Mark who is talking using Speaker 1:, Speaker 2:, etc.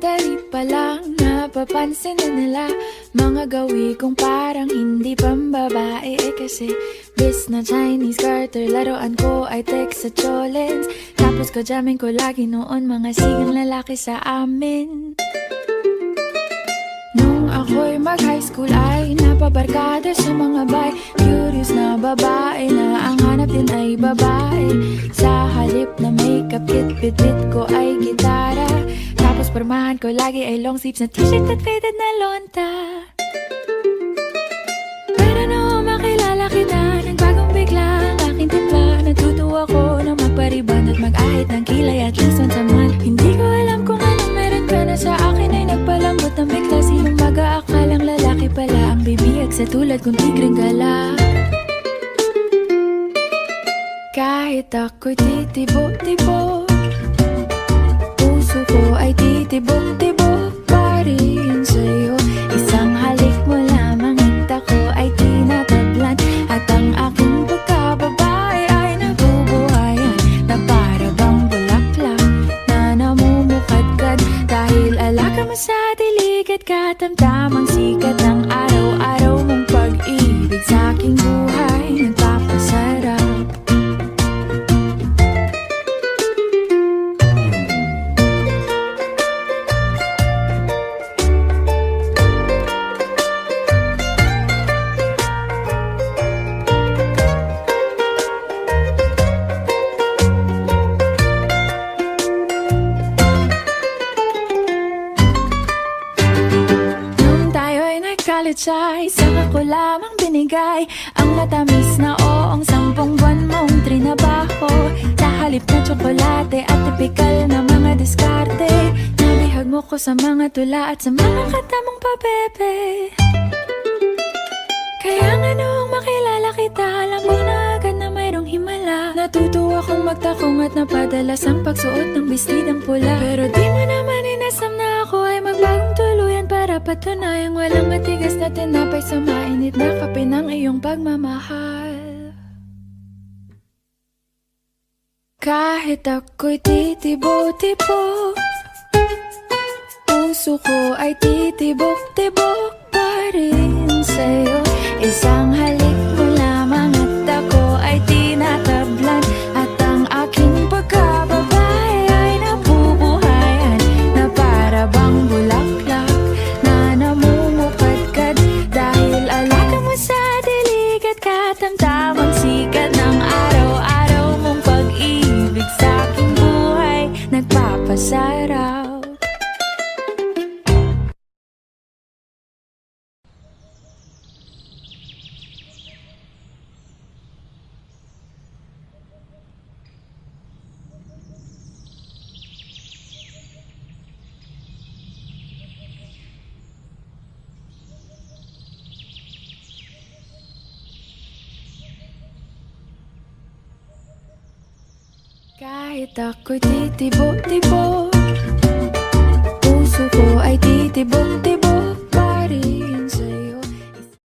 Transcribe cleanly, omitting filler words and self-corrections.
Speaker 1: Sandali pa lang napapansin na nila mga gawi kong parang hindi pambabae. Kasi bis na Chinese garter, laruan ko ay text sa cholens. Tapos ko jamming ko lagi noon mga sigang lalaki sa amin. Nung ako'y mag-high school ay napabarkada sa mga bay. Curious na babae na ang hanap din ay babae. Sa halip na makeup kit, bit-bit ko ay gitara. Tapos pormahan ko lagi ay long sleeves na t-shirt at faded na lonta. Pero nung makilala kita, nagbagong bigla ang aking timpla. Natutuwa ko na magpariban at mag-ahit ng kilay at least once a month. Hindi ko alam kung anong meron ka na sa akin ay nagpalambot ng bigla. Sinong mag-aakalang lalaki pala ang bibiyag sa tulad kong tigring gala. Kahit ako'y titibok-tibok, puso ko ay titibok-tibok pa rin sa'yo. Isang halik mo lamang at ako ay tinatablan. At ang aking pagkababae ay nabubuhayan na para bang bulaklak na namumukadkad. Dahil alaga mo sa dilig at katamtamang sikat ng araw-araw mong pag-ibig sa aking buhay nagpapasarap. Ay saka ko lamang binigay ang matamis na oong 10 buwan mong trinabaho. Sa halip na tsokolate at tipikal na mga diskarte, nabihag mo ko sa mga tula at sa mga kata mong pabebe. Kaya nga noong makilala kita, alam ko na agad na mayroong himala. Natutuwa kong magtakong at napadalas ang pagsuot ng bestidang pula. Pero di mo naman inasam na ako ay magbagong tuluyan para patunayang walang matigas na tinapay sa mainit na kape ng iyong pagmamahal. Kahit ako'y titibok-tibok, puso ko ay titibok-tibok pa rin sa'yo. Isang halik mo lamang at ako ay tinatablan. At ang aking pagkababae ay nabubuhayan na para bang bulaklak na namumukadkad. Dahil alaga mo sa dilig at katamtamang sikat ng araw-araw mong pag-ibig sa aking buhay nagpapasarap. Kahit ako'y titibok-tibok,